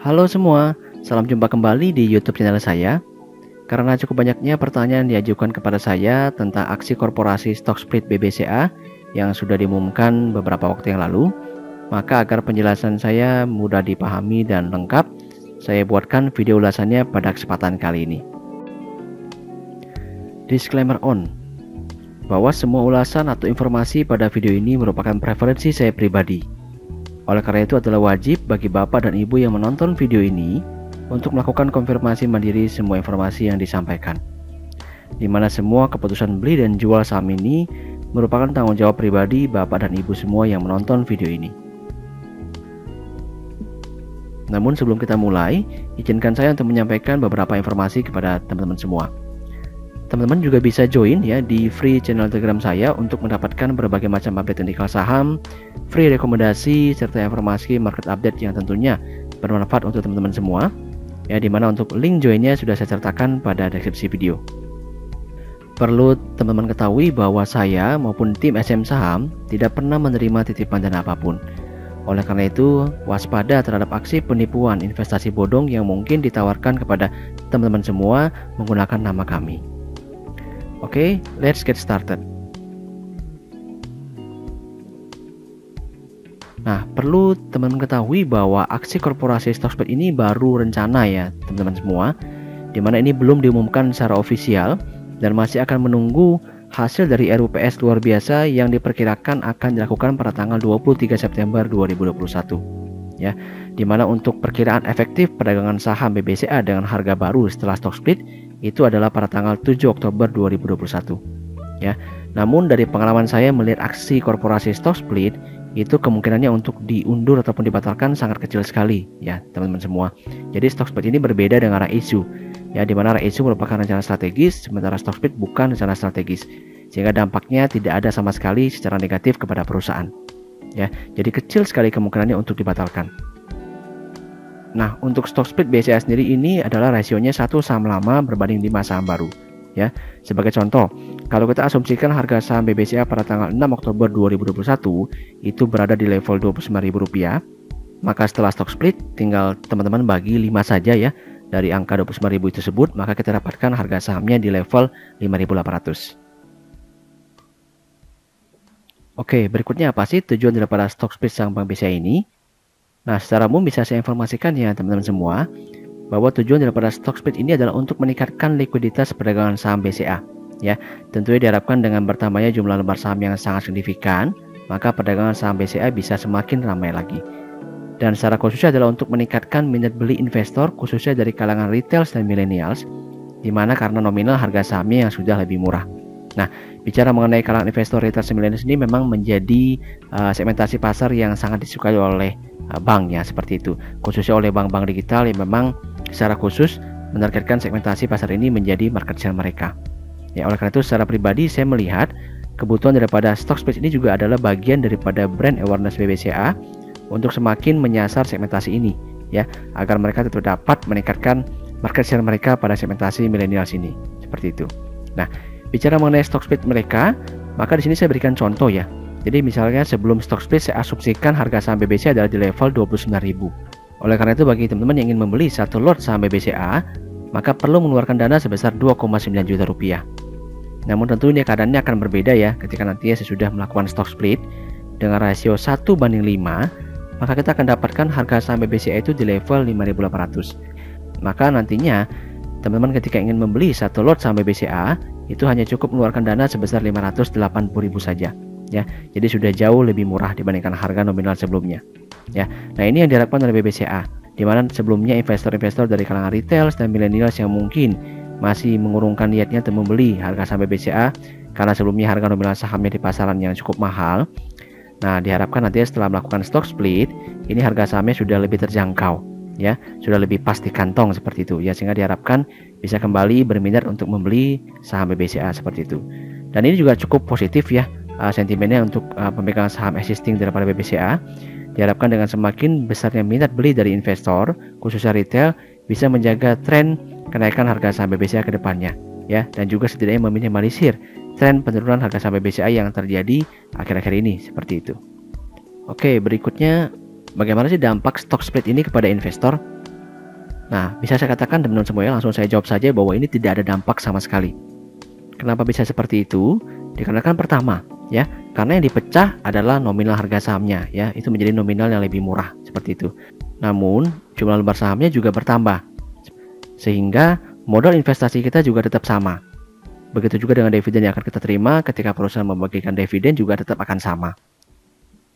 Halo semua, salam jumpa kembali di YouTube channel saya. Karena cukup banyaknya pertanyaan diajukan kepada saya tentang aksi korporasi stock split BBCA yang sudah diumumkan beberapa waktu yang lalu, maka agar penjelasan saya mudah dipahami dan lengkap, saya buatkan video ulasannya pada kesempatan kali ini. Disclaimer on, bahwa semua ulasan atau informasi pada video ini merupakan preferensi saya pribadi. Oleh karena itu adalah wajib bagi bapak dan ibu yang menonton video ini untuk melakukan konfirmasi mandiri semua informasi yang disampaikan, di mana semua keputusan beli dan jual saham ini merupakan tanggung jawab pribadi bapak dan ibu semua yang menonton video ini. Namun sebelum kita mulai, izinkan saya untuk menyampaikan beberapa informasi kepada teman-teman semua. Teman-teman juga bisa join ya di free channel Telegram saya untuk mendapatkan berbagai macam update teknikal saham, free rekomendasi serta informasi market update yang tentunya bermanfaat untuk teman-teman semua. Ya, dimana untuk link joinnya sudah saya sertakan pada deskripsi video. Perlu teman-teman ketahui bahwa saya maupun tim SM Saham tidak pernah menerima titipan dana apapun. Oleh karena itu, waspada terhadap aksi penipuan investasi bodong yang mungkin ditawarkan kepada teman-teman semua menggunakan nama kami. Oke, let's get started. Nah, perlu teman-teman ketahui bahwa aksi korporasi stock split ini baru rencana ya teman-teman semua, dimana ini belum diumumkan secara ofisial dan masih akan menunggu hasil dari RUPS luar biasa yang diperkirakan akan dilakukan pada tanggal 23 September 2021 ya, dimana untuk perkiraan efektif perdagangan saham BBCA dengan harga baru setelah stock split itu adalah pada tanggal 7 Oktober 2021 ya. Namun dari pengalaman saya melihat aksi korporasi stock split itu kemungkinannya untuk diundur ataupun dibatalkan sangat kecil sekali ya teman-teman semua. Jadi stock split ini berbeda dengan RAISU ya, dimana RAISU merupakan rencana strategis sementara stock split bukan rencana strategis, sehingga dampaknya tidak ada sama sekali secara negatif kepada perusahaan ya. Jadi kecil sekali kemungkinannya untuk dibatalkan. Nah, untuk stock split BCA sendiri ini adalah rasionya 1 saham lama berbanding 5 saham baru ya. Sebagai contoh, kalau kita asumsikan harga saham BBCA pada tanggal 6 Oktober 2021 itu berada di level Rp29.000, maka setelah stock split tinggal teman-teman bagi 5 saja ya dari angka Rp29.000 tersebut, maka kita dapatkan harga sahamnya di level Rp5.800. Oke, berikutnya apa sih tujuan daripada stock split saham Bank BCA ini? Nah, secara umum bisa saya informasikan ya teman-teman semua, bahwa tujuan daripada stock split ini adalah untuk meningkatkan likuiditas perdagangan saham BCA ya. Tentunya diharapkan dengan bertambahnya jumlah lembar saham yang sangat signifikan, maka perdagangan saham BCA bisa semakin ramai lagi. Dan secara khususnya adalah untuk meningkatkan minat beli investor khususnya dari kalangan retail dan millennials, dimana karena nominal harga sahamnya yang sudah lebih murah. Nah, bicara mengenai kalangan investor retail dan millennials ini memang menjadi segmentasi pasar yang sangat disukai oleh bank ya, seperti itu, khususnya oleh bank-bank digital yang memang secara khusus menargetkan segmentasi pasar ini menjadi market share mereka ya. Oleh karena itu secara pribadi saya melihat kebutuhan daripada stock split ini juga adalah bagian daripada brand awareness BBCA untuk semakin menyasar segmentasi ini ya, agar mereka tetap dapat meningkatkan market share mereka pada segmentasi millennials ini, seperti itu. Nah, bicara mengenai stock split mereka, maka di sini saya berikan contoh ya. Jadi misalnya sebelum stock split saya asumsikan harga saham BBCA adalah di level Rp29.000. Oleh karena itu bagi teman-teman yang ingin membeli satu lot saham BBCA, maka perlu mengeluarkan dana sebesar Rp2,9 juta. Namun tentu ini keadaannya akan berbeda ya ketika nantinya sesudah melakukan stock split dengan rasio 1:5, maka kita akan dapatkan harga saham BBCA itu di level Rp5.800. Maka nantinya teman-teman ketika ingin membeli satu lot saham BBCA itu hanya cukup mengeluarkan dana sebesar Rp580.000 saja ya. Jadi sudah jauh lebih murah dibandingkan harga nominal sebelumnya ya. Nah, ini yang diharapkan oleh BBCA, di mana sebelumnya investor-investor dari kalangan retail dan millennials yang mungkin masih mengurungkan niatnya untuk membeli harga saham BBCA karena sebelumnya harga nominal sahamnya di pasaran yang cukup mahal. Nah, diharapkan nanti setelah melakukan stock split ini harga sahamnya sudah lebih terjangkau ya, sudah lebih pas di kantong seperti itu ya, sehingga diharapkan bisa kembali berminat untuk membeli saham BBCA seperti itu. Dan ini juga cukup positif ya sentimennya untuk pemegang saham existing daripada BBCA. Diharapkan dengan semakin besarnya minat beli dari investor khususnya retail bisa menjaga tren kenaikan harga saham BBCA ke depannya ya, dan juga setidaknya meminimalisir tren penurunan harga saham BBCA yang terjadi akhir-akhir ini, seperti itu. Oke, berikutnya bagaimana sih dampak stock split ini kepada investor? Nah, bisa saya katakan teman-teman semua ya, langsung saya jawab saja bahwa ini tidak ada dampak sama sekali. Kenapa bisa seperti itu? Dikarenakan pertama, ya, karena yang dipecah adalah nominal harga sahamnya, ya, itu menjadi nominal yang lebih murah seperti itu. Namun, jumlah lembar sahamnya juga bertambah, sehingga modal investasi kita juga tetap sama. Begitu juga dengan dividen yang akan kita terima ketika perusahaan membagikan dividen juga tetap akan sama.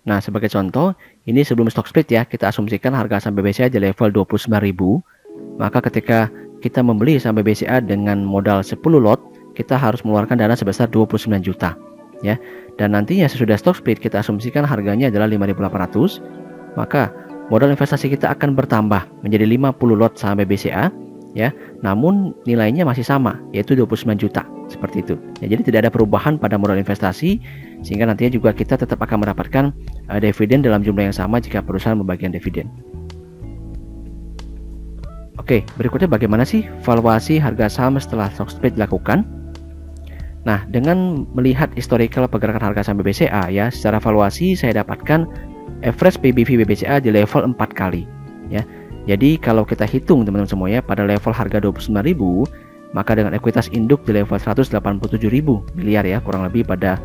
Nah, sebagai contoh, ini sebelum stock split ya, kita asumsikan harga saham BBCA di level 29.000. Maka ketika kita membeli saham BBCA dengan modal 10 lot, kita harus mengeluarkan dana sebesar 29 juta. Ya. Dan nantinya sesudah stock split kita asumsikan harganya adalah 5.800, maka modal investasi kita akan bertambah menjadi 50 lot saham BBCA, ya. Namun nilainya masih sama, yaitu 29 juta, seperti itu. Ya, jadi tidak ada perubahan pada modal investasi, sehingga nantinya juga kita tetap akan mendapatkan dividen dalam jumlah yang sama jika perusahaan membagikan dividen. Oke, berikutnya bagaimana sih valuasi harga saham setelah stock split dilakukan? Nah, dengan melihat historical pergerakan harga saham BBCA ya, secara valuasi saya dapatkan average PBV BBCA di level 4 kali ya. Jadi kalau kita hitung teman-teman semua ya, pada level harga 29.000, maka dengan ekuitas induk di level 187.000 miliar ya, kurang lebih pada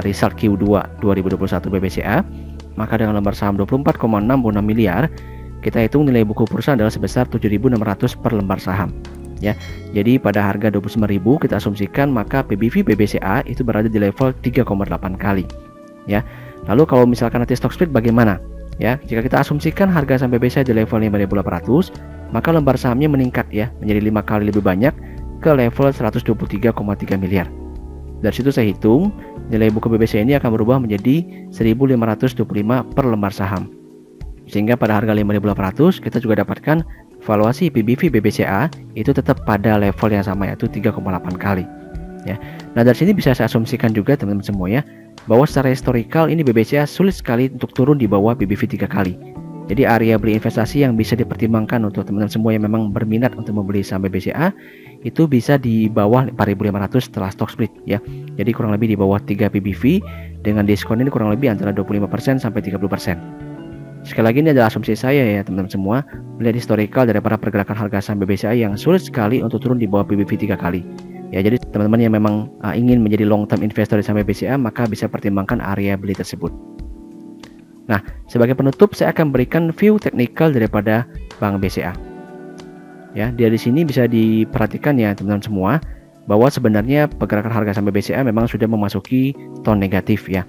result Q2 2021 BBCA, maka dengan lembar saham 24,66 miliar, kita hitung nilai buku perusahaan adalah sebesar 7.600 per lembar saham ya. Jadi pada harga 29.000 kita asumsikan maka PBV BBCA itu berada di level 3,8 kali ya. Lalu kalau misalkan nanti stock split bagaimana? Ya, jika kita asumsikan harga saham BBCA di level 5.800, maka lembar sahamnya meningkat ya menjadi 5 kali lebih banyak ke level 123,3 miliar. Dari situ saya hitung nilai buku BBCA ini akan berubah menjadi 1.525 per lembar saham. Sehingga pada harga 5.800 kita juga dapatkan valuasi PBV BBCA itu tetap pada level yang sama, yaitu 3,8 kali ya. Nah, dari sini bisa saya asumsikan juga teman-teman semua ya, bahwa secara historical ini BBCA sulit sekali untuk turun di bawah PBV 3 kali. Jadi area beli investasi yang bisa dipertimbangkan untuk teman-teman semua yang memang berminat untuk membeli saham BBCA itu bisa di bawah 4.500 setelah stock split ya. Jadi kurang lebih di bawah 3 PBV dengan diskon ini kurang lebih antara 25% sampai 30%. Sekali lagi ini adalah asumsi saya ya teman-teman semua, melihat historical daripada pergerakan harga saham BBCA yang sulit sekali untuk turun di bawah PBV 3 kali. Ya, jadi teman-teman yang memang ingin menjadi long term investor di saham BBCA maka bisa pertimbangkan area beli tersebut. Nah, sebagai penutup saya akan berikan view technical daripada Bank BCA. Ya, dari sini bisa diperhatikan ya teman-teman semua bahwa sebenarnya pergerakan harga saham BCA memang sudah memasuki tone negatif ya.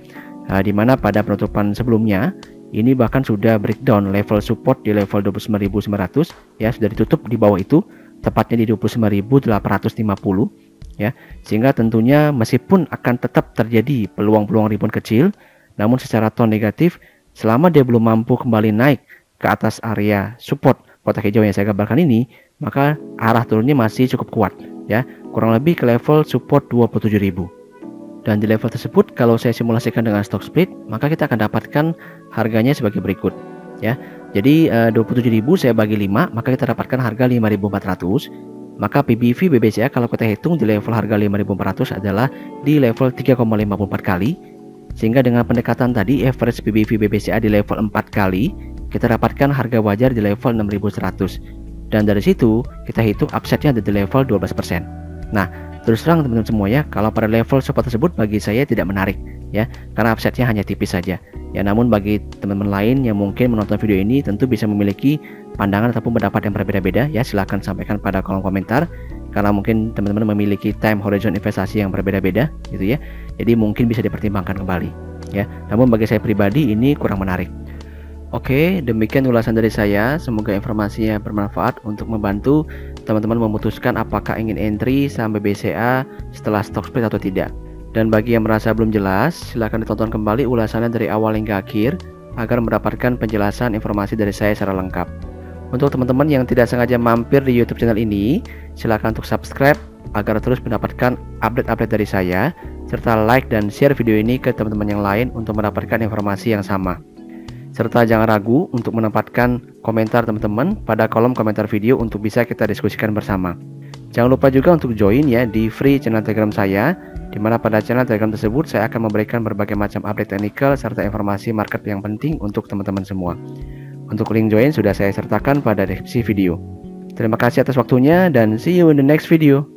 Di mana pada penutupan sebelumnya ini bahkan sudah breakdown level support di level 29.900 ya, sudah ditutup di bawah itu, tepatnya di 29.850 ya. Sehingga tentunya meskipun akan tetap terjadi peluang-peluang rebound kecil, namun secara tone negatif selama dia belum mampu kembali naik ke atas area support kotak hijau yang saya gambarkan ini, maka arah turunnya masih cukup kuat ya, kurang lebih ke level support 27.000. Dan di level tersebut kalau saya simulasikan dengan stock split, maka kita akan dapatkan harganya sebagai berikut ya. Jadi 27.000 saya bagi 5, maka kita dapatkan harga 5.400. Maka PBV BBCA kalau kita hitung di level harga 5.400 adalah di level 3,54 kali. Sehingga dengan pendekatan tadi average PBV BBCA di level 4 kali, kita dapatkan harga wajar di level 6.100. Dan dari situ kita hitung upside-nya ada di level 12%. Nah, terus terang teman-teman semua ya, kalau pada level support tersebut bagi saya tidak menarik ya, karena upside-nya hanya tipis saja ya. Namun bagi teman-teman lain yang mungkin menonton video ini tentu bisa memiliki pandangan ataupun pendapat yang berbeda-beda ya, silahkan sampaikan pada kolom komentar, karena mungkin teman-teman memiliki time horizon investasi yang berbeda-beda gitu ya. Jadi mungkin bisa dipertimbangkan kembali ya. Namun bagi saya pribadi ini kurang menarik. Oke, demikian ulasan dari saya. Semoga informasinya bermanfaat untuk membantu teman-teman memutuskan apakah ingin entry saham BBCA setelah stock split atau tidak. Dan bagi yang merasa belum jelas, silahkan ditonton kembali ulasannya dari awal hingga akhir agar mendapatkan penjelasan informasi dari saya secara lengkap. Untuk teman-teman yang tidak sengaja mampir di YouTube channel ini, silahkan untuk subscribe agar terus mendapatkan update-update dari saya, serta like dan share video ini ke teman-teman yang lain untuk mendapatkan informasi yang sama. Serta jangan ragu untuk menempatkan komentar teman-teman pada kolom komentar video untuk bisa kita diskusikan bersama. Jangan lupa juga untuk join ya di free channel Telegram saya, di mana pada channel Telegram tersebut saya akan memberikan berbagai macam update technical serta informasi market yang penting untuk teman-teman semua. Untuk link join sudah saya sertakan pada deskripsi video. Terima kasih atas waktunya dan see you in the next video.